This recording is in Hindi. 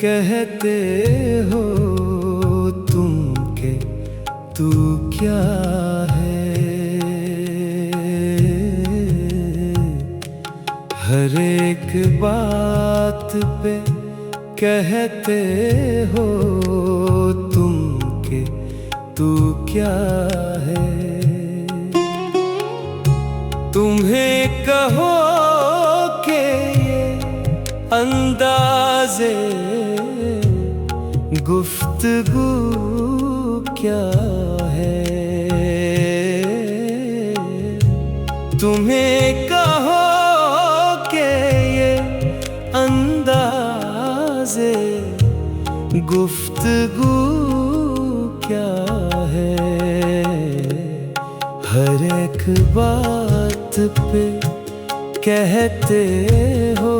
कहते हो तुम के तू क्या है। हर एक बात पे कहते हो तुम के तू क्या है। तुम्हें कहो के ये अंदाज़े गुफ्तगू क्या है। तुम्हें कहो के ये अंदाज़े गुफ्तगू क्या है। हर एक बात पे कहते हो